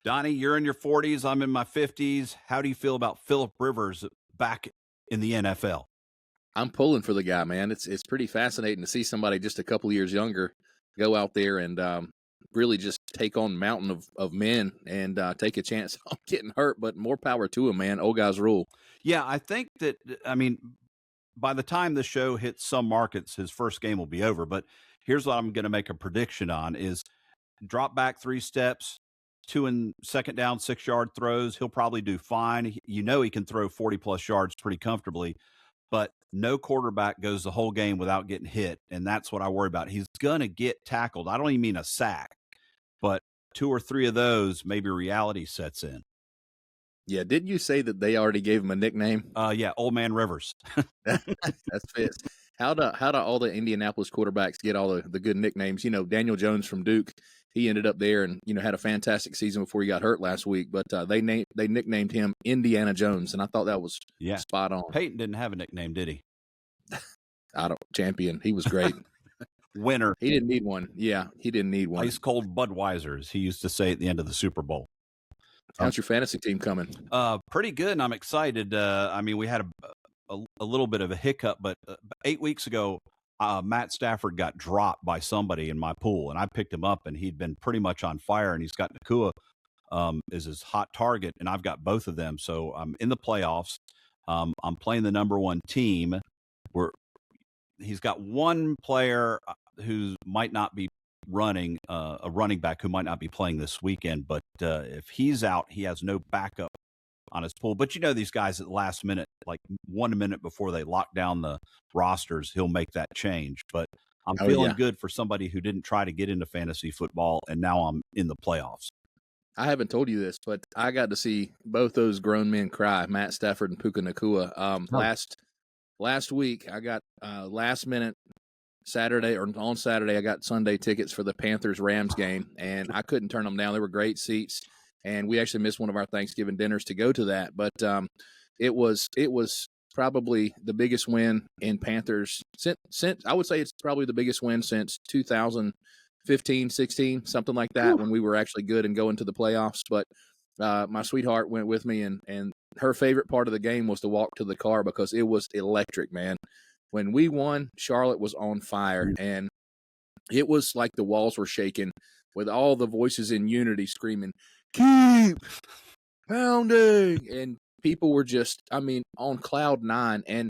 Donnie, you're in your 40s. I'm in my 50s. How do you feel about Phillip Rivers back in the NFL? I'm pulling for the guy, man. It's pretty fascinating to see somebody just a couple years younger go out there and really just take on mountain of men and take a chance on getting hurt. But more power to him, man. Old guys rule. Yeah, I think that, I mean, by the time the show hits some markets, his first game will be over. But here's what I'm going to make a prediction on is drop back 3 steps, 2 and 2nd down, 6-yard throws. He'll probably do fine. You know, he can throw 40+ yards pretty comfortably, but no quarterback goes the whole game without getting hit. And that's what I worry about. He's going to get tackled. I don't even mean a sack, but 2 or 3 of those, maybe reality sets in. Yeah, didn't you say that they already gave him a nickname? Yeah, Old Man Rivers. That's fits. How do all the Indianapolis quarterbacks get all the good nicknames? You know, Daniel Jones from Duke, he ended up there and had a fantastic season before he got hurt last week. But they nicknamed him Indiana Jones, and I thought that was spot on. Peyton didn't have a nickname, did he? Champion. He was great. Winner. He didn't need one. Yeah, he didn't need one. Ice cold Budweisers, he used to say at the end of the Super Bowl. How's your fantasy team coming? Pretty good, and I'm excited. I mean, we had a little bit of a hiccup, but 8 weeks ago, Matt Stafford got dropped by somebody in my pool, and I picked him up, and he'd been pretty much on fire, and he's got Nakua is his hot target, and I've got both of them. So I'm in the playoffs. I'm playing the number one team. He's got one player who might not be running, a running back who might not be playing this weekend, but if he's out, he has no backup on his pool. But these guys at the last minute, like 1 minute before they lock down the rosters, he'll make that change. But I'm feeling good for somebody who didn't try to get into fantasy football, and now I'm in the playoffs. I haven't told you this, but I got to see both those grown men cry, Matt Stafford and Puka Nakua. Last week, I got last minute on Saturday, I got Sunday tickets for the Panthers-Rams game, and I couldn't turn them down. They were great seats, and we actually missed one of our Thanksgiving dinners to go to that. But it was probably the biggest win in Panthers since I would say it's probably the biggest win since 2015, 16, something like that, when we were actually good and going to the playoffs. But my sweetheart went with me, and her favorite part of the game was to walk to the car because it was electric, man. When we won, Charlotte was on fire, and it was like the walls were shaking with all the voices in unity screaming, "Keep pounding!" And people were just, on cloud 9, and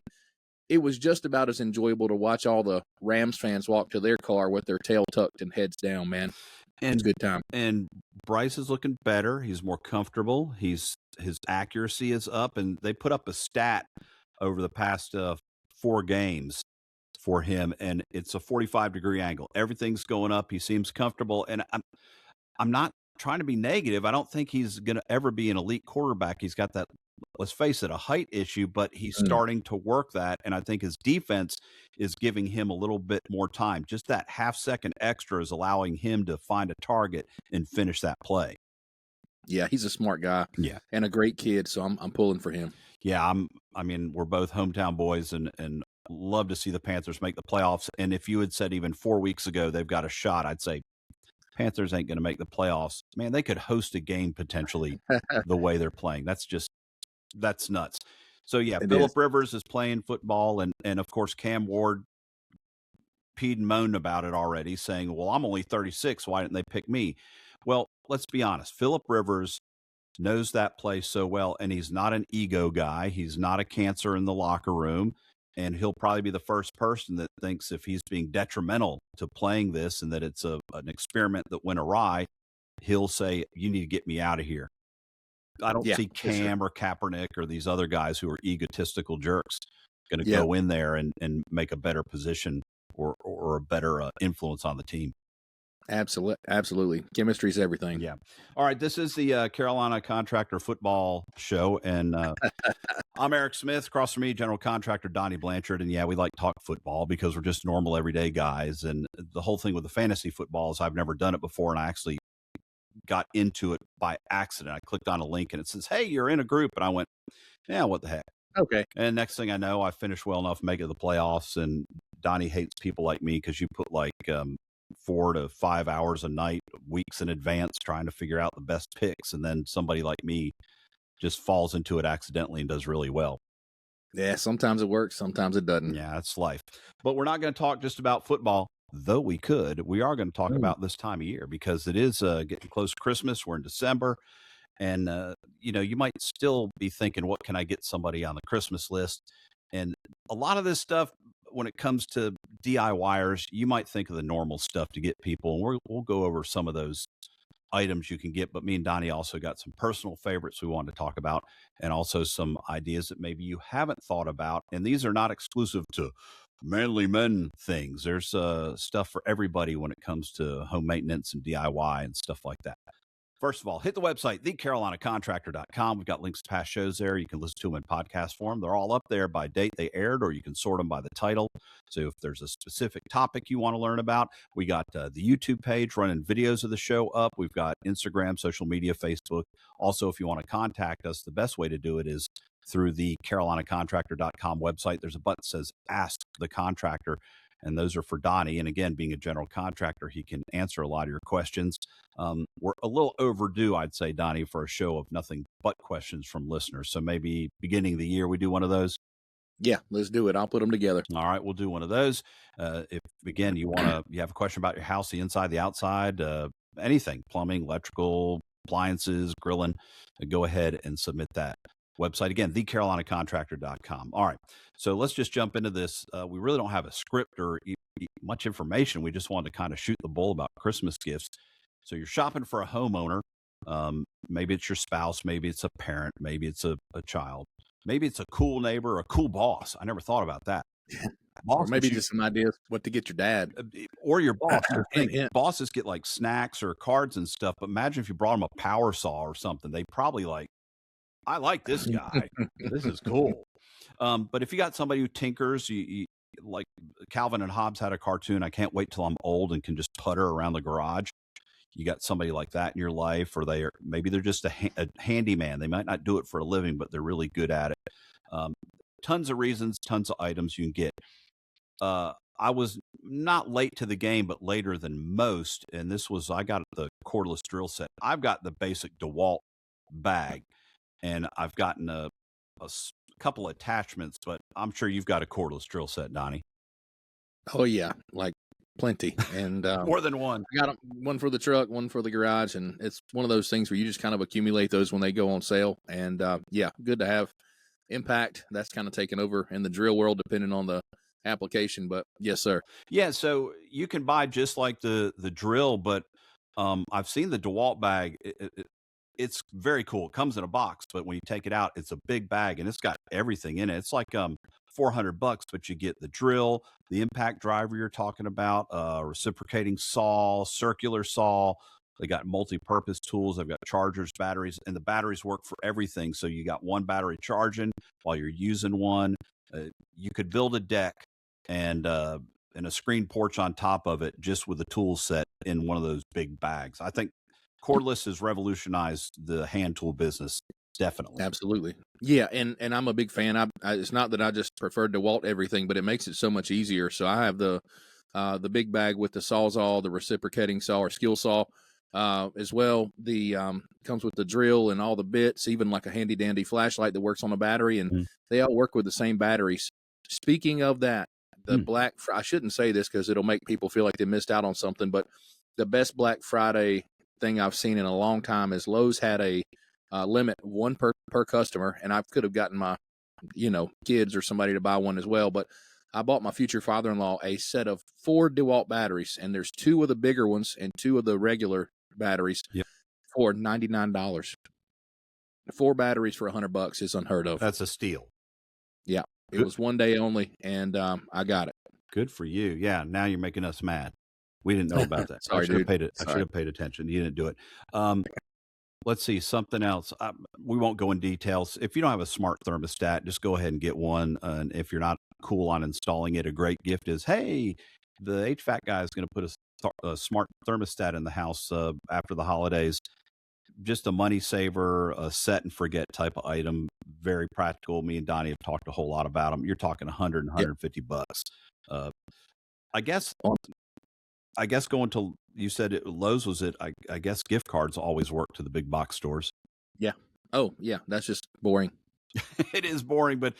it was just about as enjoyable to watch all the Rams fans walk to their car with their tail tucked and heads down, man. It's a good time. And Bryce is looking better. He's more comfortable. His accuracy is up, and they put up a stat over the past 4 games for him, and it's a 45-degree angle. Everything's going up. He seems comfortable, and I'm not trying to be negative. I don't think he's going to ever be an elite quarterback. He's got that, let's face it, a height issue, but he's starting to work that, and I think his defense is giving him a little bit more time. Just that half-second extra is allowing him to find a target and finish that play. Yeah, he's a smart guy. Yeah, and a great kid, so I'm pulling for him. Yeah, we're both hometown boys, and love to see the Panthers make the playoffs. And if you had said even 4 weeks ago they've got a shot, I'd say Panthers ain't going to make the playoffs. Man, they could host a game potentially the way they're playing. That's nuts. So, yeah, Phillip Rivers is playing football, and of course, Cam Ward peed and moaned about it already, saying, well, I'm only 36. Why didn't they pick me? Well, let's be honest. Phillip Rivers knows that place so well, and he's not an ego guy. He's not a cancer in the locker room, and he'll probably be the first person that thinks if he's being detrimental to playing this and that it's an experiment that went awry, he'll say, you need to get me out of here. I don't see Cam or Kaepernick or these other guys who are egotistical jerks going to go in there and make a better position or a better influence on the team. Absolutely. Chemistry is everything. Yeah. All right. This is the Carolina Contractor Football Show, and I'm Eric Smith. Across from me, General Contractor Donnie Blanchard. And we like to talk football because we're just normal, everyday guys. And the whole thing with the fantasy football is I've never done it before, and I actually got into it by accident. I clicked on a link, and it says, "Hey, you're in a group," and I went, "Yeah, what the heck?" Okay. And next thing I know, I finished well enough to make it to the playoffs. And Donnie hates people like me because you put like 4 to 5 hours a night, weeks in advance, trying to figure out the best picks. And then somebody like me just falls into it accidentally and does really well. Yeah, sometimes it works, sometimes it doesn't. Yeah, that's life. But we're not going to talk just about football, though we could. We are going to talk about this time of year because it is getting close to Christmas. We're in December. And, you might still be thinking, what can I get somebody on the Christmas list? And a lot of this stuff, when it comes to DIYers, you might think of the normal stuff to get people. And we'll go over some of those items you can get. But me and Donnie also got some personal favorites we wanted to talk about, and also some ideas that maybe you haven't thought about. And these are not exclusive to manly men things. There's stuff for everybody when it comes to home maintenance and DIY and stuff like that. First of all, hit the website, thecarolinacontractor.com. We've got links to past shows there. You can listen to them in podcast form. They're all up there by date they aired, or you can sort them by the title. So if there's a specific topic you want to learn about, we got the YouTube page running videos of the show up. We've got Instagram, social media, Facebook. Also, if you want to contact us, the best way to do it is through the carolinacontractor.com website. There's a button that says Ask the Contractor, and those are for Donnie. And again, being a general contractor, he can answer a lot of your questions. We're a little overdue, I'd say, Donnie, for a show of nothing but questions from listeners. So maybe beginning of the year, we do one of those. Yeah, let's do it. I'll put them together. All right, we'll do one of those. If again you have a question about your house, the inside, the outside, anything, plumbing, electrical, appliances, grilling, go ahead and submit that. Website again, thecarolinacontractor.com. All right, so let's just jump into this. We really don't have a script or much information. We just wanted to kind of shoot the bull about Christmas gifts. So you're shopping for a homeowner. Maybe it's your spouse, maybe it's a parent, maybe it's a child, maybe it's a cool neighbor, a cool boss. I never thought about that. Or maybe just some ideas what to get your dad or your boss. Bosses get like snacks or cards and stuff. But imagine if you brought them a power saw or something. They probably like, I like this guy. This is cool. But if you got somebody who tinkers, you like Calvin and Hobbes had a cartoon. I can't wait till I'm old and can just putter around the garage. You got somebody like that in your life, or maybe they're just a handyman. They might not do it for a living, but they're really good at it. Tons of reasons, tons of items you can get. I was not late to the game, but later than most. And I got the cordless drill set. I've got the basic DeWalt bag, and I've gotten a couple attachments, but I'm sure you've got a cordless drill set, Donnie. Oh yeah, like plenty, and more than one. I got one for the truck, one for the garage, and it's one of those things where you just kind of accumulate those when they go on sale. And yeah, good to have. Impact, that's kind of taken over in the drill world, depending on the application. But yes, sir. Yeah, so you can buy just like the drill, but I've seen the DeWalt bag. It's very cool. It comes in a box, but when you take it out, it's a big bag and it's got everything in it. It's like $400, but you get the drill, the impact driver you're talking about, reciprocating saw, circular saw. They got multi-purpose tools. They've got chargers, batteries, and the batteries work for everything. So you got one battery charging while you're using one. You could build a deck and a screen porch on top of it just with a tool set in one of those big bags. I think cordless has revolutionized the hand tool business. Definitely. Absolutely. Yeah. And I'm a big fan. It's not that I just prefer DeWalt everything, but it makes it so much easier. So I have the big bag with the Sawzall, the reciprocating saw or skill saw, as well. The comes with the drill and all the bits, even like a handy dandy flashlight that works on a battery, and they all work with the same batteries. Speaking of that, the I shouldn't say this because it'll make people feel like they missed out on something, but the best Black Friday thing I've seen in a long time is Lowe's had a limit, one per customer, and I could have gotten my kids or somebody to buy one as well, but I bought my future father-in-law a set of 4 DeWalt batteries, and there's 2 of the bigger ones and 2 of the regular batteries for $99. 4 batteries for $100 is unheard of. That's a steal. Yeah, it was one day only, and I got it. Good for you. Yeah, now you're making us mad. We didn't know about that. Sorry, I should have paid attention. You didn't do it. Let's see, something else. We won't go in details. If you don't have a smart thermostat, just go ahead and get one. And if you're not cool on installing it, a great gift is, hey, the HVAC guy is going to put a smart thermostat in the house after the holidays. Just a money saver, a set and forget type of item. Very practical. Me and Donnie have talked a whole lot about them. You're talking $100 and $150. I guess I guess going to, you said Lowe's was it? I guess gift cards always work to the big box stores. Yeah. Oh, yeah. That's just boring. It is boring, but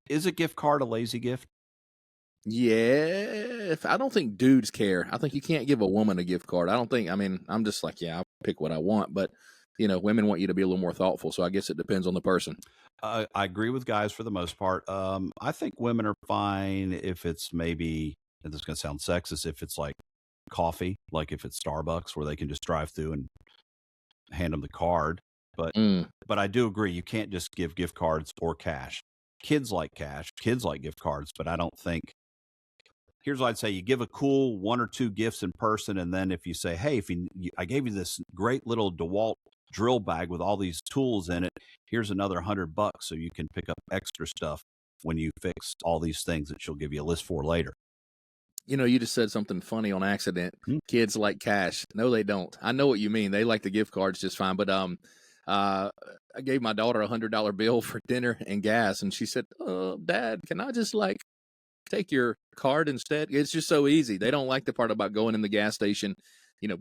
is a gift card a lazy gift? Yeah, I don't think dudes care. I think you can't give a woman a gift card. I mean, I'm just like, yeah, I'll pick what I want, but women want you to be a little more thoughtful. So I guess it depends on the person. I agree with guys for the most part. I think women are fine if it's maybe, and this is going to sound sexist, if it's like coffee, like if it's Starbucks where they can just drive through and hand them the card. But Mm. but I do agree, you can't just give gift cards or cash. Kids like cash, kids like gift cards, but I don't think. Here's what I'd say: you give a cool 1 or 2 gifts in person, and then if you say, "Hey, if I gave you this great little DeWalt drill bag with all these tools in it, here's another $100 so you can pick up extra stuff when you fix all these things that she'll give you a list for later." You just said something funny on accident. Hmm. Kids like cash. No, they don't. I know what you mean. They like the gift cards just fine. But I gave my daughter $100 bill for dinner and gas, and she said, "Dad, can I just like take your card instead?" It's just so easy. They don't like the part about going in the gas station,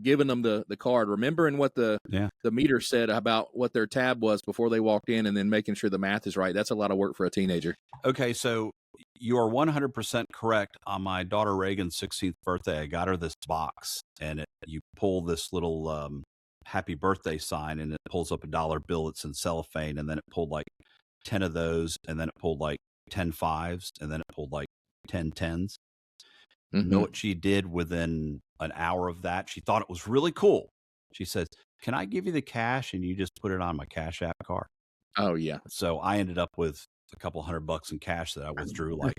giving them the card, remembering what the meter said about what their tab was before they walked in, and then making sure the math is right. That's a lot of work for a teenager. Okay, so you are 100% correct. On my daughter Reagan's 16th birthday, I got her this box, and you pull this little happy birthday sign, and it pulls up a dollar bill that's in cellophane, and then it pulled like 10 of those, and then it pulled like 10 fives, and then it pulled like 10 tens. You know Mm-hmm. what she did within an hour of that? She thought it was really cool. She says, "Can I give you the cash and you just put it on my Cash App card?" Oh yeah. So I ended up with a couple $100 in cash that I withdrew like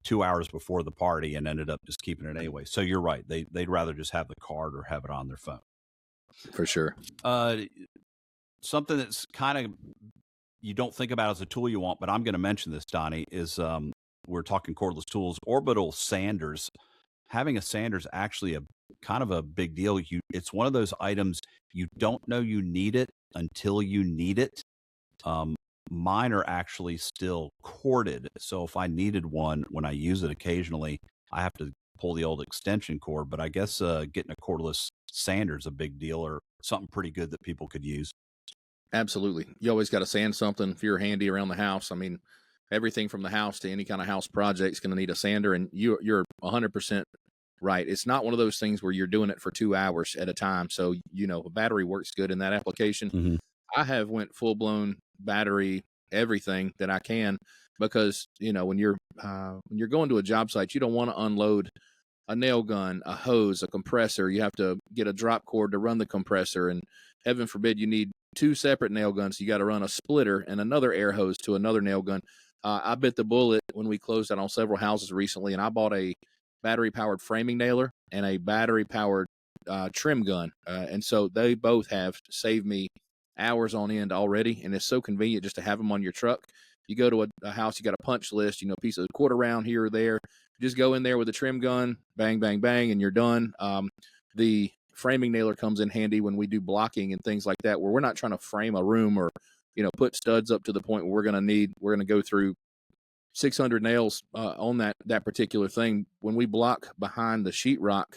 2 hours before the party, and ended up just keeping it anyway. So you're right. They'd rather just have the card or have it on their phone. For sure. Something that's kind of, you don't think about as a tool you want, but I'm going to mention this, Donnie, is we're talking cordless tools. Orbital sanders. Having a sander is actually a kind of a big deal. It's one of those items you don't know you need it until you need it. Mine are actually still corded, so if I needed one when I use it occasionally, I have to pull the old extension cord. But I guess getting a cordless sander is a big deal, or something pretty good that people could use. Absolutely. You always got to sand something if you're handy around the house. I mean, everything from the house to any kind of house project is going to need a sander, and you're 100% right. It's not one of those things where you're doing it for 2 hours at a time. So, a battery works good in that application. Mm-hmm. I have went full blown battery everything that I can, because when you're going to a job site, you don't want to unload a nail gun, a hose, a compressor. You have to get a drop cord to run the compressor, and heaven forbid you need 2 separate nail guns. You got to run a splitter and another air hose to another nail gun. I bit the bullet when we closed out on several houses recently, and I bought a battery powered framing nailer and a battery powered trim gun, and so they both have saved me hours on end already, and it's so convenient just to have them on your truck. You go to a house, you got a punch list, piece of quarter round here or there. Just go in there with a trim gun, bang, bang, bang, and you're done. The framing nailer comes in handy when we do blocking and things like that, where we're not trying to frame a room or, put studs up to the point where we're going to go through 600 nails on that particular thing. When we block behind the sheetrock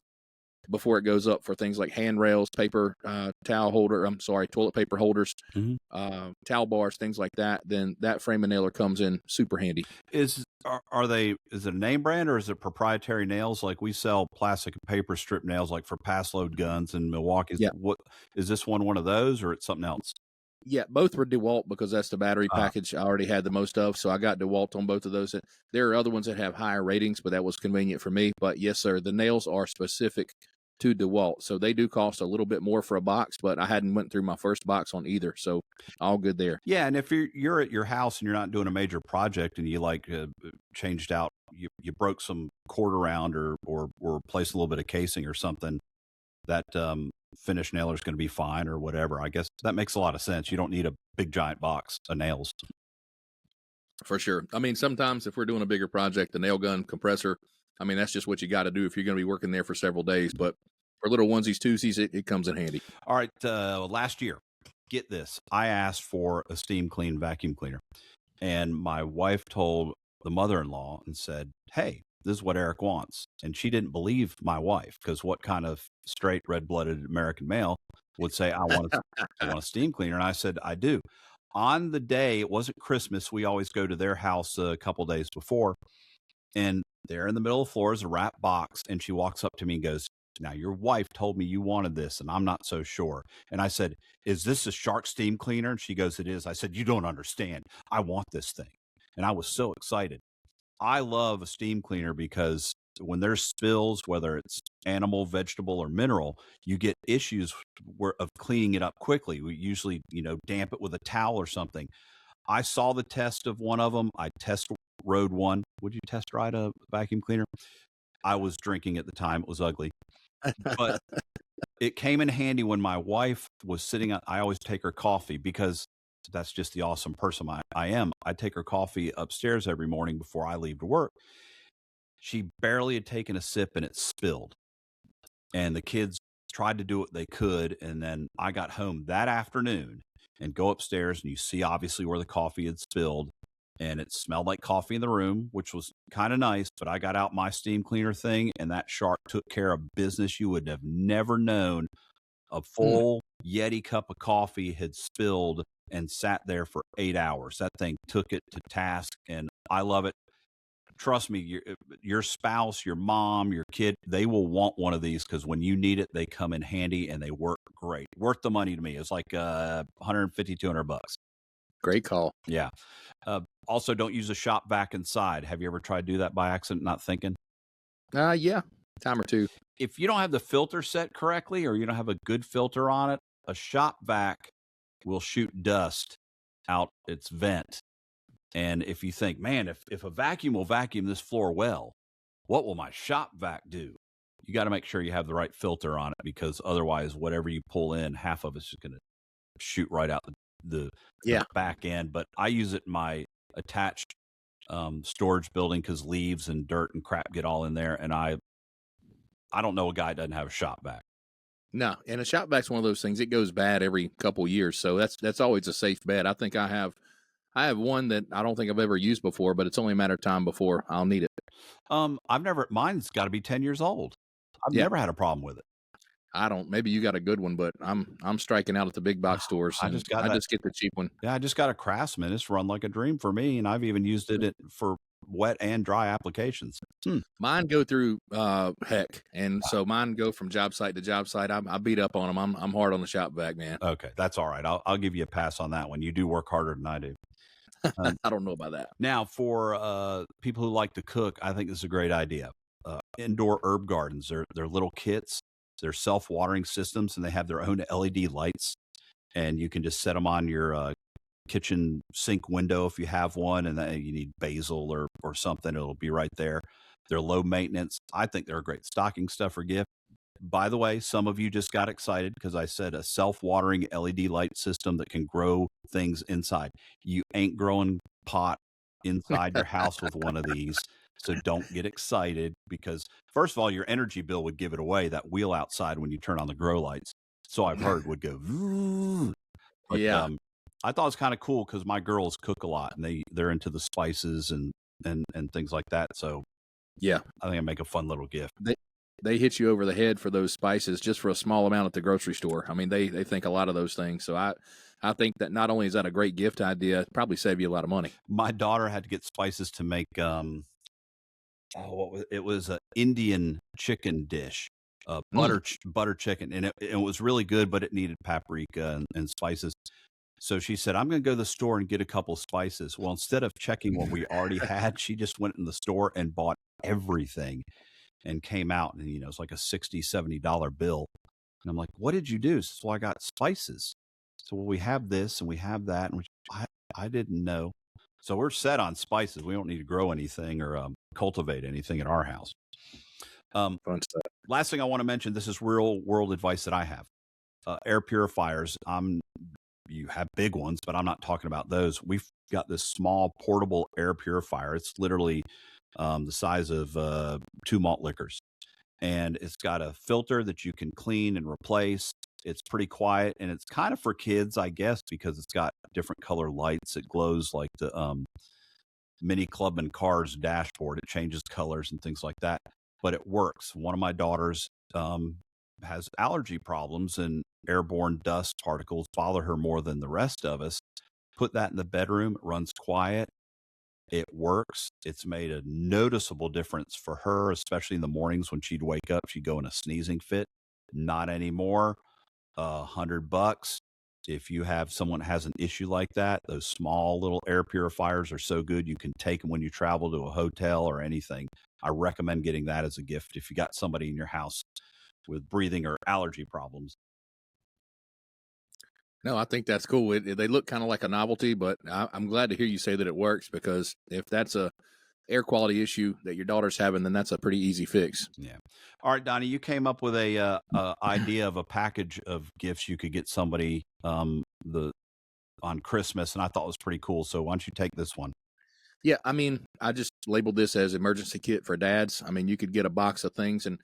before it goes up for things like handrails, paper toilet paper holders, Mm-hmm. towel bars, things like that, then that framing nailer comes in super handy. Is it a name brand, or is it proprietary nails? Like we sell plastic and paper strip nails, like for pass load guns in Milwaukee. Yeah. What is this one of those, or it's something else? Yeah, both were DeWalt because that's the battery package I already had the most of. So I got DeWalt on both of those. There are other ones that have higher ratings, but that was convenient for me. But yes, sir, the nails are specific to DeWalt. So they do cost a little bit more for a box, but I hadn't went through my first box on either. So all good there. Yeah, and if you're at your house and you're not doing a major project, and you changed out, you broke some cord around, or replaced a little bit of casing or something, that finish nailer is going to be fine, or whatever. I guess that makes a lot of sense. You don't need a big giant box of nails. For sure. I mean, sometimes if we're doing a bigger project, the nail gun, compressor, I mean, that's just what you got to do if you're going to be working there for several days. But for little onesies, twosies, it comes in handy. All right. Last year, get this, I asked for a steam clean vacuum cleaner, and my wife told the mother-in-law and said, "Hey, this is what Eric wants. And she didn't believe my wife, because what kind of straight red-blooded American male would say, I want a steam cleaner? And I said, I do. On the day, it wasn't Christmas, we always go to their house a couple days before, and there in the middle of the floor is a wrapped box, and she walks up to me and goes, now, your wife told me you wanted this, and I'm not so sure. And I said, is this a Shark steam cleaner? And she goes, it is. I said, you don't understand. I want this thing. And I was so excited. I love a steam cleaner because when there's spills, whether it's animal, vegetable, or mineral, you get issues of cleaning it up quickly. We usually, damp it with a towel or something. I saw the test of one of them. I test rode one. Would you test ride a vacuum cleaner? I was drinking at the time. It was ugly. But it came in handy when my wife was sitting. I always take her coffee, because that's just the awesome person I am. I take her coffee upstairs every morning before I leave to work. She barely had taken a sip and it spilled. And the kids tried to do what they could. And then I got home that afternoon and go upstairs, and you see obviously where the coffee had spilled. And it smelled like coffee in the room, which was kind of nice. But I got out my steam cleaner thing, and that Shark took care of business you would have never known. A full Yeti cup of coffee had spilled and sat there for 8 hours. That thing took it to task, and I love it. Trust me, your spouse, your mom, your kid, they will want one of these, because when you need it, they come in handy and they work great. Worth the money to me. It's like $150, $200. Great call. Yeah. Also, don't use a shop vac inside. Have you ever tried to do that by accident, not thinking? Yeah, time or two. If you don't have the filter set correctly, or you don't have a good filter on it, a shop vac will shoot dust out its vent. And if you think, man, if a vacuum will vacuum this floor well, what will my shop vac do? You got to make sure you have the right filter on it, because otherwise, whatever you pull in, half of it's just going to shoot right out the back end. But I use it in my attached storage building, because leaves and dirt and crap get all in there. And I don't know a guy that doesn't have a shop vac. No, and a shop vac's one of those things. It goes bad every couple years, so that's always a safe bet. I think I have one that I don't think I've ever used before, but it's only a matter of time before I'll need it. Mine's got to be 10 years old. I've never had a problem with it. I don't. Maybe you got a good one, but I'm striking out at the big box stores. I just get the cheap one. Yeah, I just got a Craftsman. It's run like a dream for me, and I've even used it for wet and dry applications. Mine go through heck, and so mine go from job site to job site. I beat up on them. I'm hard on the shop vac, man. Okay, that's all right. I'll give you a pass on that one. You do work harder than I do. I don't know about that. Now, for people who like to cook, I think this is a great idea. Indoor herb gardens. They're little kits. They're self-watering systems, and they have their own LED lights. And you can just set them on your kitchen sink window if you have one, and then you need basil or something. It'll be right there. They're low maintenance. I think they're a great stocking stuffer gift. By the way, some of you just got excited because I said a self-watering LED light system that can grow things inside. You ain't growing pot inside your house with one of these. So don't get excited, because first of all, your energy bill would give it away. That wheel outside when you turn on the grow lights, so I've heard, would go. But, yeah. I thought it was kind of cool because my girls cook a lot, and they're into the spices and things like that. So yeah, I think I make a fun little gift. They hit you over the head for those spices just for a small amount at the grocery store. I mean, they think a lot of those things. So I think that not only is that a great gift idea, it probably save you a lot of money. My daughter had to get spices to make it was an Indian chicken dish, butter chicken, and it was really good, but it needed paprika and spices. So she said, I'm going to go to the store and get a couple spices. Well, instead of checking what we already had, she just went in the store and bought everything and came out, and it's like a $60, $70 bill. And I'm like, what did you do? She says, well, I got spices. So, well, we have this and we have that, and I didn't know. So we're set on spices. We don't need to grow anything or cultivate anything in our house. Fun stuff. Last thing I want to mention, this is real world advice that I have. Air purifiers. You have big ones, but I'm not talking about those. We've got this small portable air purifier. It's literally the size of 2 malt liquors. And it's got a filter that you can clean and replace. It's pretty quiet, and it's kind of for kids, I guess, because it's got different color lights. It glows like the Mini Clubman car's dashboard. It changes colors and things like that, but it works. One of my daughters has allergy problems, and airborne dust particles bother her more than the rest of us. Put that in the bedroom. It runs quiet. It works. It's made a noticeable difference for her, especially in the mornings when she'd wake up. She'd go in a sneezing fit. Not anymore. $100. If you have someone has an issue like that, those small little air purifiers are so good. You can take them when you travel to a hotel or anything. I recommend getting that as a gift if you got somebody in your house with breathing or allergy problems. No, I think that's cool. They look kind of like a novelty, but I'm glad to hear you say that it works, because if that's a air quality issue that your daughter's having, then that's a pretty easy fix. Yeah. All right, Donnie, you came up with a idea of a package of gifts you could get somebody the on Christmas, and I thought it was pretty cool. So why don't you take this one? Yeah, I mean, I just labeled this as emergency kit for dads. I mean, you could get a box of things, and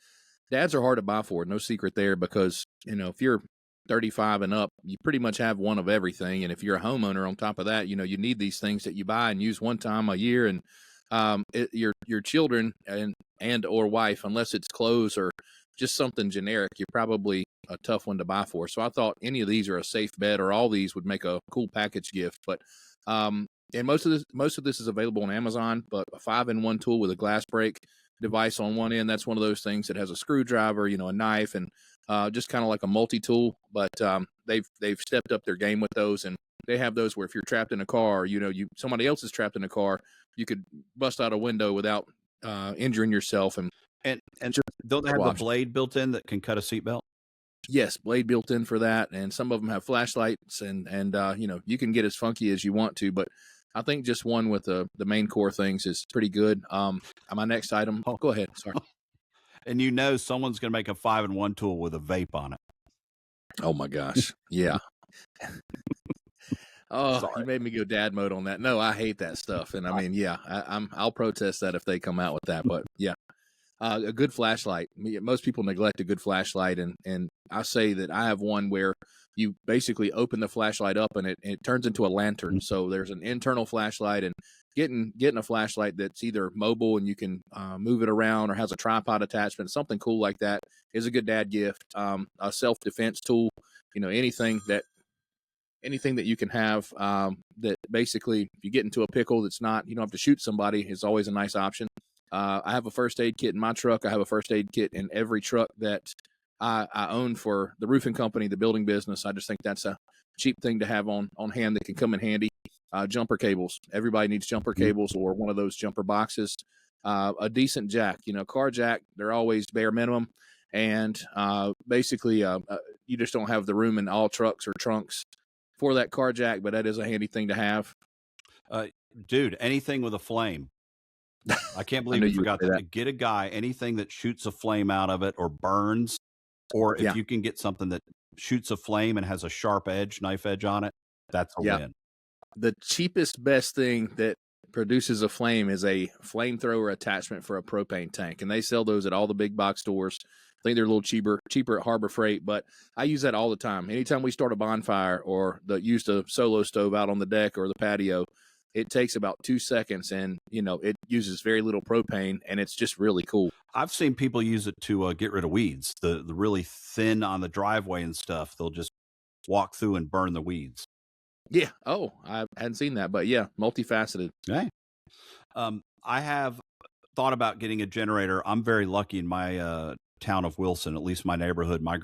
dads are hard to buy for. No secret there, because if you're 35 and up, you pretty much have one of everything. And if you're a homeowner on top of that, you need these things that you buy and use one time a year. And your children and or wife, unless it's clothes or just something generic, you're probably a tough one to buy for. So I thought any of these are a safe bet, or all these would make a cool package gift. But and most of this is available on Amazon. But a 5-in-1 tool with a glass break device on one end, that's one of those things that has a screwdriver, a knife, and just kind of like a multi-tool. But they've stepped up their game with those, and they have those where if you're trapped in a car, somebody else is trapped in a car, you could bust out a window without injuring yourself. And don't they have the blade built in that can cut a seatbelt? Yes, blade built in for that, and some of them have flashlights, and you can get as funky as you want to, but I think just one with the main core things is pretty good. My next item. Oh, go ahead. Sorry. And someone's going to make a 5-in-1 tool with a vape on it. Oh my gosh. Yeah. Oh, you made me go dad mode on that. No, I hate that stuff. And I mean, yeah, I'll protest that if they come out with that. But yeah, a good flashlight. Most people neglect a good flashlight, and I say that I have one where you basically open the flashlight up and it turns into a lantern. So there's an internal flashlight, and getting a flashlight that's either mobile and you can move it around, or has a tripod attachment, something cool like that, is a good dad gift. A self-defense tool, anything that you can have that basically, if you get into a pickle that's not, you don't have to shoot somebody, is always a nice option. I have a first aid kit in my truck. I have a first aid kit in every truck that I own for the roofing company, the building business. I just think that's a cheap thing to have on hand that can come in handy. Jumper cables. Everybody needs jumper cables, or one of those jumper boxes. A decent jack, car jack, they're always bare minimum. And basically, you just don't have the room in all trucks or trunks for that car jack, but that is a handy thing to have. Dude, anything with a flame. I can't believe you forgot that. Get a guy, anything that shoots a flame out of it or burns, or if you can get something that shoots a flame and has a sharp edge, knife edge on it, that's a win. The cheapest, best thing that produces a flame is a flamethrower attachment for a propane tank, and they sell those at all the big box stores. I think they're a little cheaper at Harbor Freight, but I use that all the time. Anytime we start a bonfire or use the solo stove out on the deck or the patio, it takes about 2 seconds, and it uses very little propane, and it's just really cool. I've seen people use it to get rid of weeds, the really thin on the driveway and stuff. They'll just walk through and burn the weeds. Yeah. Oh, I hadn't seen that, but yeah, multifaceted. Okay. I have thought about getting a generator. I'm very lucky in my town of Wilson, at least my neighborhood, my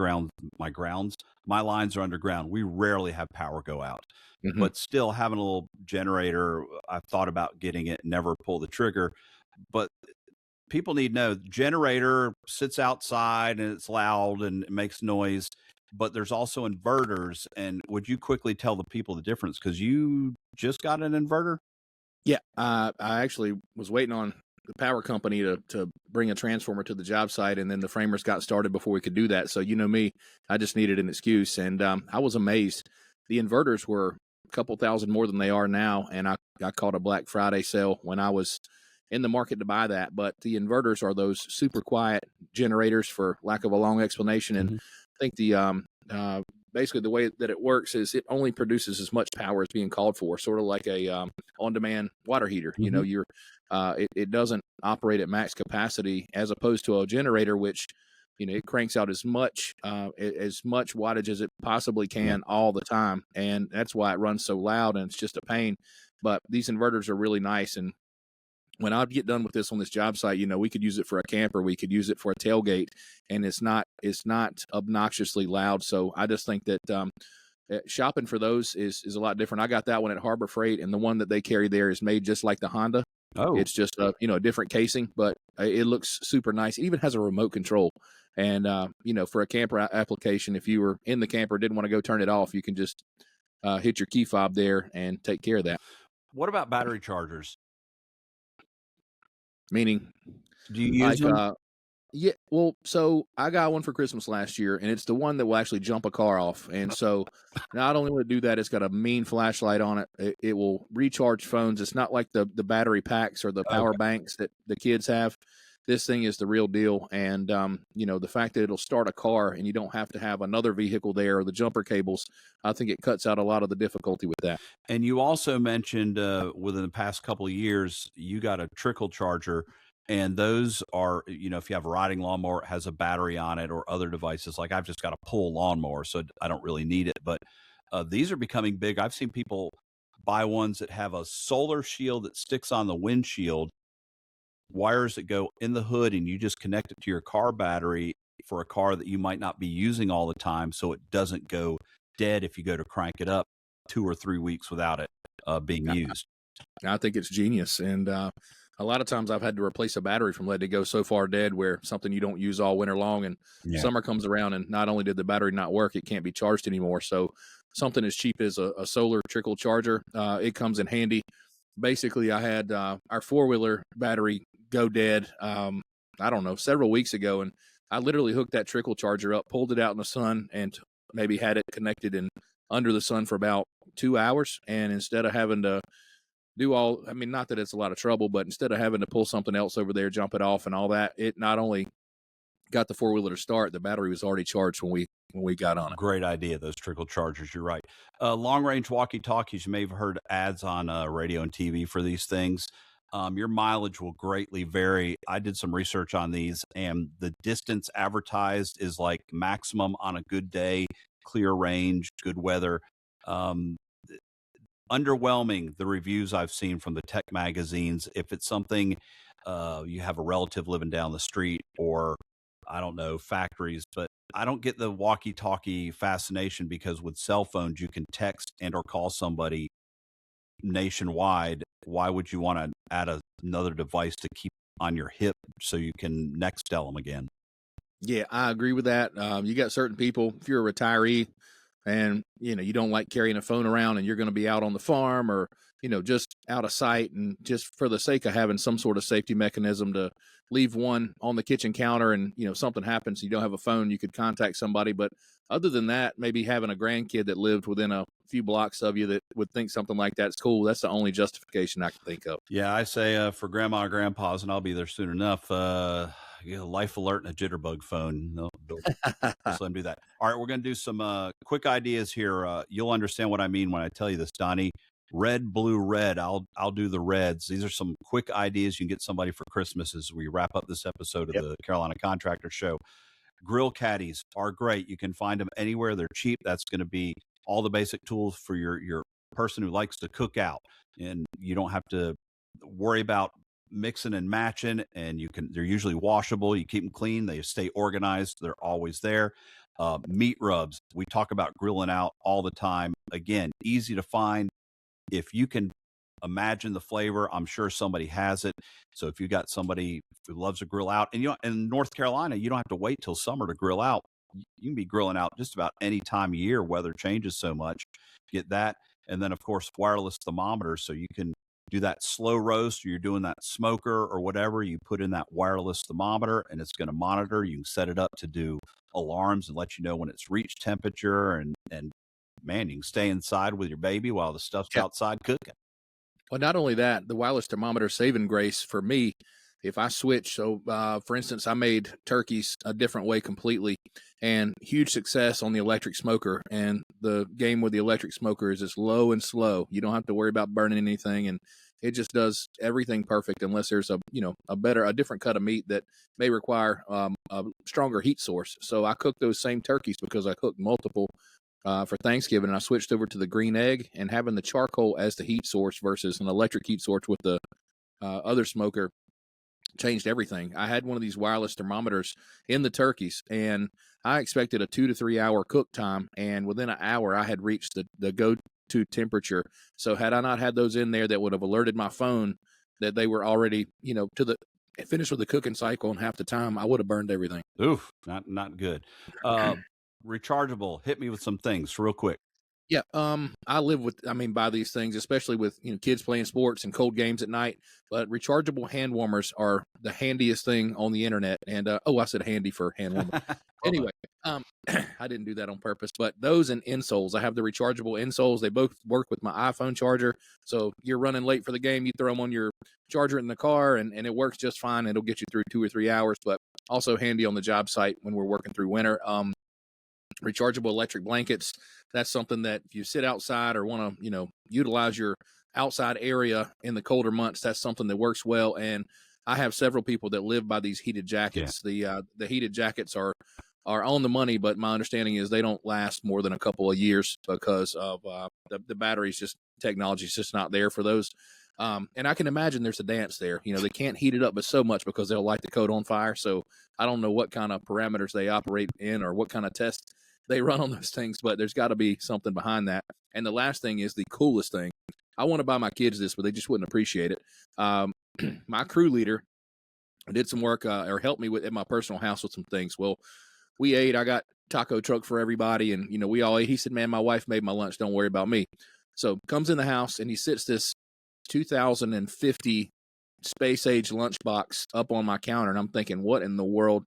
lines are underground. We rarely have power go out. Mm-hmm. But still, having a little generator, I've thought about getting it, never pull the trigger. But people need to know, generator sits outside and it's loud and it makes noise. But there's also inverters. And would you quickly tell the people the difference? Because you just got an inverter? Yeah, I actually was waiting on the power company to bring a transformer to the job site, and then the framers got started before we could do that. So me, I just needed an excuse, and I was amazed. The inverters were a couple thousand more than they are now, and I caught a Black Friday sale when I was in the market to buy that. But the inverters are those super quiet generators, for lack of a long explanation, and I think the basically the way that it works is it only produces as much power as being called for, sort of like a on-demand water heater. Mm-hmm. You know, it doesn't operate at max capacity as opposed to a generator, which, you know, it cranks out as much wattage as it possibly can all the time, and that's why it runs so loud and it's just a pain. But these inverters are really nice, and when I'd get done with this on this job site, you know, we could use it for a camper, we could use it for a tailgate, and it's not obnoxiously loud. So I just think that shopping for those is a lot different. I got that one at Harbor Freight, and the one that they carry there is made just like the Honda. Oh, it's just a different casing, but it looks super nice. It even has a remote control, and you know, for a camper application, if you were in the camper didn't want to go turn it off, you can just hit your key fob there and take care of that. What about battery chargers? Meaning, do you use them? Yeah, well, so I got one for Christmas last year, and it's the one that will actually jump a car off. And so not only will it do that, it's got a mean flashlight on it. It will recharge phones. It's not like the battery packs or the power banks that the kids have. This thing is the real deal. And, you know, the fact that it'll start a car and you don't have to have another vehicle there or the jumper cables, I think it cuts out a lot of the difficulty with that. And you also mentioned within the past couple of years, you got a trickle charger. And those are, you know, if you have a riding lawnmower, it has a battery on it, or other devices. Like I've just got a pull lawnmower, so I don't really need it. But these are becoming big. I've seen people buy ones that have a solar shield that sticks on the windshield, wires that go in the hood, and you just connect it to your car battery for a car that you might not be using all the time, so it doesn't go dead if you go to crank it up 2 or 3 weeks without it being used. I think it's genius. And a lot of times I've had to replace a battery from letting it go so far dead, where something you don't use all winter long, and summer comes around and not only did the battery not work, it can't be charged anymore. So something as cheap as a solar trickle charger, it comes in handy. Basically, I had our 4-wheeler battery go dead, I don't know, several weeks ago, and I literally hooked that trickle charger up, pulled it out in the sun, and maybe had it connected in under the sun for about 2 hours. And instead of having to do all, I mean, not that it's a lot of trouble, but instead of having to pull something else over there, jump it off and all that, it not only got the 4-wheeler to start, the battery was already charged when we got on it. Great idea, those trickle chargers. You're right. Long-range walkie-talkies, you may have heard ads on radio and TV for these things. Your mileage will greatly vary. I did some research on these, and the distance advertised is like maximum on a good day, clear range, good weather. Underwhelming, the reviews I've seen from the tech magazines. If it's something you have a relative living down the street, or I don't know, factories, but I don't get the walkie-talkie fascination, because with cell phones you can text and or call somebody nationwide. Why would you want to add another device to keep on your hip so you can Nextel them again? Yeah, I agree with that. You got certain people, if you're a retiree and, you know, you don't like carrying a phone around, and you're going to be out on the farm or, you know, just out of sight, and just for the sake of having some sort of safety mechanism to leave one on the kitchen counter, and, you know, something happens, you don't have a phone, you could contact somebody. But other than that, maybe having a grandkid that lived within a few blocks of you that would think something like that's cool. That's the only justification I can think of. Yeah, I say for grandma or grandpa's, and I'll be there soon enough, life alert and a jitterbug phone. They'll just let them do that. All right, we're going to do some quick ideas here. You'll understand what I mean when I tell you this, Donnie. Red, blue, red. I'll do the reds. These are some quick ideas you can get somebody for Christmas as we wrap up this episode of the Carolina Contractor Show. Grill caddies are great. You can find them anywhere. They're cheap. That's going to be all the basic tools for your person who likes to cook out, and you don't have to worry about mixing and matching, and they're usually washable. You keep them clean. They stay organized. They're always there. Meat rubs. We talk about grilling out all the time. Again, easy to find. If you can imagine the flavor, I'm sure somebody has it. So if you got somebody who loves to grill out, and in North Carolina, you don't have to wait till summer to grill out. You can be grilling out just about any time of year. Weather changes so much. Get that. And then, of course, wireless thermometers. So you can do that slow roast, or you're doing that smoker or whatever. You put in that wireless thermometer, and it's going to monitor. You can set it up to do alarms and let you know when it's reached temperature. And man, you can stay inside with your baby while the stuff's outside cooking. Well, not only that, the wireless thermometer saving grace for me if I switch, so for instance, I made turkeys a different way completely, and huge success on the electric smoker. And the game with the electric smoker is just low and slow. You don't have to worry about burning anything, and it just does everything perfect. Unless there's a different cut of meat that may require a stronger heat source. So I cook those same turkeys because I cooked multiple for Thanksgiving, and I switched over to the green egg, and having the charcoal as the heat source versus an electric heat source with the other smoker changed everything. I had one of these wireless thermometers in the turkeys, and I expected a 2 to 3 hour cook time, and within an hour I had reached the go-to temperature. So had I not had those in there, that would have alerted my phone that they were already, to the finished with the cooking cycle, and half the time I would have burned everything. Oof, not good. Rechargeable. Hit me with some things real quick. Yeah, buy these things, especially with kids playing sports and cold games at night. But rechargeable hand warmers are the handiest thing on the internet. And I said handy for hand warmer. Anyway, I didn't do that on purpose. But those and insoles, I have the rechargeable insoles. They both work with my iPhone charger. So you're running late for the game, you throw them on your charger in the car, and it works just fine. It'll get you through 2 or 3 hours. But also handy on the job site when we're working through winter. Rechargeable electric blankets. That's something that if you sit outside or want to, utilize your outside area in the colder months, that's something that works well. And I have several people that live by these heated jackets. Yeah. The heated jackets are on the money, but my understanding is they don't last more than a couple of years because of the batteries. Just technology is just not there for those. And I can imagine there's a dance there. They can't heat it up but so much because they'll light the coat on fire. So I don't know what kind of parameters they operate in or what kind of tests they run on those things, but there's got to be something behind that. And the last thing is the coolest thing. I want to buy my kids this, but they just wouldn't appreciate it. My crew leader did some work or helped me at my personal house with some things. Well, we ate. I got taco truck for everybody, and we all ate. He said, "Man, my wife made my lunch. Don't worry about me." So comes in the house and he sits this 2050 space age lunchbox up on my counter, and I'm thinking, what in the world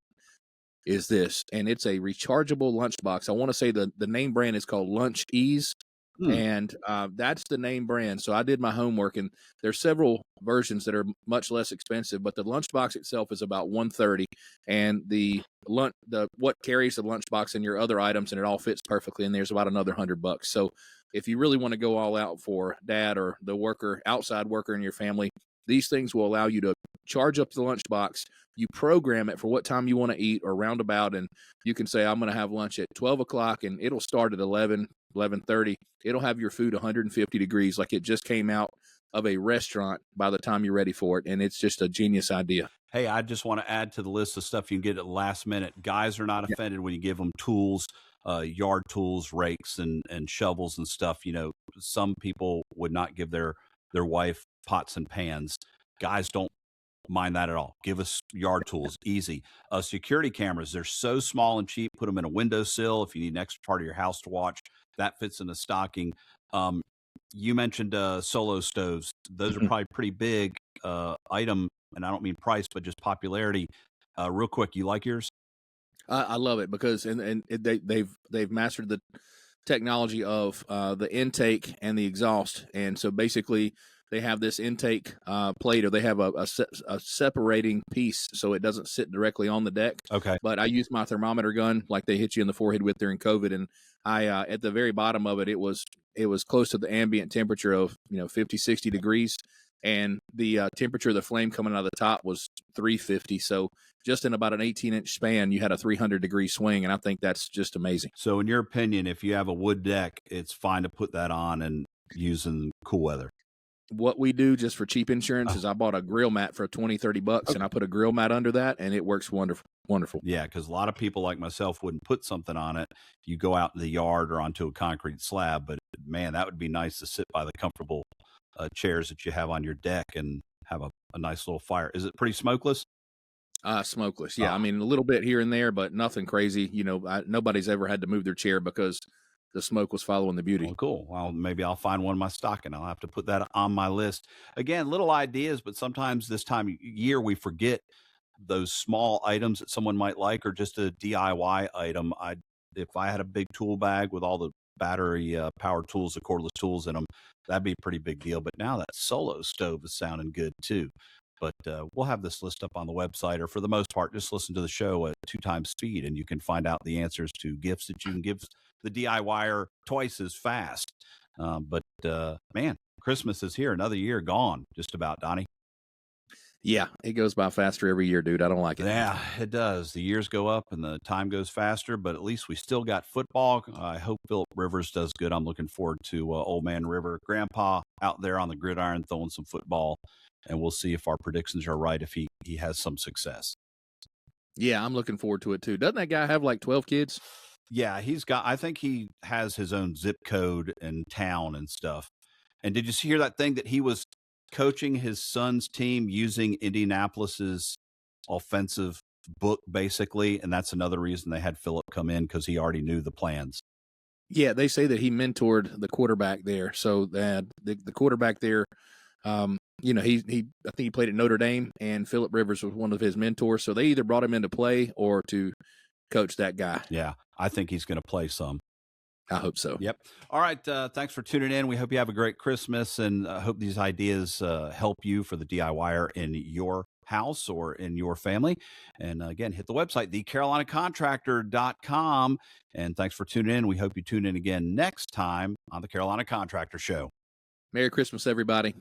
is this? And it's a rechargeable lunchbox. I want to say the name brand is called Lunch Ease. And that's the name brand. So I did my homework, and there's several versions that are much less expensive, but the lunchbox itself is about $130, and the what carries the lunchbox and your other items, and it all fits perfectly in there, is about another $100. So if you really want to go all out for dad or the outside worker in your family, these things will allow you to charge up the lunchbox. You program it for what time you want to eat or roundabout, and you can say, I'm going to have lunch at 12 o'clock, and it'll start at 11:30. It'll have your food 150 degrees like it just came out of a restaurant by the time you're ready for it, and it's just a genius idea. Hey, I just want to add to the list of stuff you can get at the last minute. Guys are not offended when you give them tools, yard tools, rakes, and shovels and stuff. Some people would not give their wife pots and pans. Guys don't mind that at all. Give us yard tools, easy. Security cameras, they're so small and cheap. Put them in a windowsill if you need an extra part of your house to watch. That fits in the stocking. You mentioned solo stoves. Those are probably pretty big item, and I don't mean price, but just popularity. Real quick, you like yours? I love it because they've mastered the technology of the intake and the exhaust, and so basically they have this intake plate, or they have a separating piece so it doesn't sit directly on the deck. Okay. But I use my thermometer gun like they hit you in the forehead with during COVID, and I at the very bottom of it, it was close to the ambient temperature of 50, 60 degrees, and the temperature of the flame coming out of the top was 350. So just in about an 18-inch span, you had a 300-degree swing, and I think that's just amazing. So in your opinion, if you have a wood deck, it's fine to put that on and use in cool weather? What we do just for cheap insurance is I bought a grill mat for $20-$30, and I put a grill mat under that, and it works wonderful. Yeah, because a lot of people like myself wouldn't put something on it. You go out in the yard or onto a concrete slab, but man, that would be nice to sit by the comfortable chairs that you have on your deck and have a nice little fire. Is it pretty smokeless? Smokeless. Yeah. I mean, a little bit here and there, but nothing crazy. Nobody's ever had to move their chair because the smoke was following the beauty. Well, cool. Well, maybe I'll find one in my stocking. I'll have to put that on my list. Again, little ideas, but sometimes this time of year we forget those small items that someone might like, or just a DIY item. If I had a big tool bag with all the battery power tools, the cordless tools in them, that'd be a pretty big deal. But now that solo stove is sounding good too. But we'll have this list up on the website, or for the most part, just listen to the show at 2 times speed, and you can find out the answers to gifts that you can give the DIYer twice as fast. Man, Christmas is here. Another year gone, just about, Donnie. Yeah, it goes by faster every year, dude. I don't like it. Yeah, it does. The years go up and the time goes faster, but at least we still got football. I hope Phillip Rivers does good. I'm looking forward to Old Man River, Grandpa out there on the gridiron throwing some football, and we'll see if our predictions are right, if he has some success. Yeah, I'm looking forward to it too. Doesn't that guy have like 12 kids? Yeah, I think he has his own zip code and town and stuff. And did you hear that thing that he was coaching his son's team using Indianapolis's offensive book, basically? And that's another reason they had Phillip come in, because he already knew the plans. Yeah, they say that he mentored the quarterback there. So that the quarterback there, I think he played at Notre Dame, and Phillip Rivers was one of his mentors. So they either brought him into play or to coach that guy. Yeah, I think he's going to play some. I hope so. Yep. All right. Thanks for tuning in. We hope you have a great Christmas, and hope these ideas help you for the DIYer in your house or in your family. And again, hit the website, thecarolinacontractor.com. And thanks for tuning in. We hope you tune in again next time on the Carolina Contractor Show. Merry Christmas, everybody.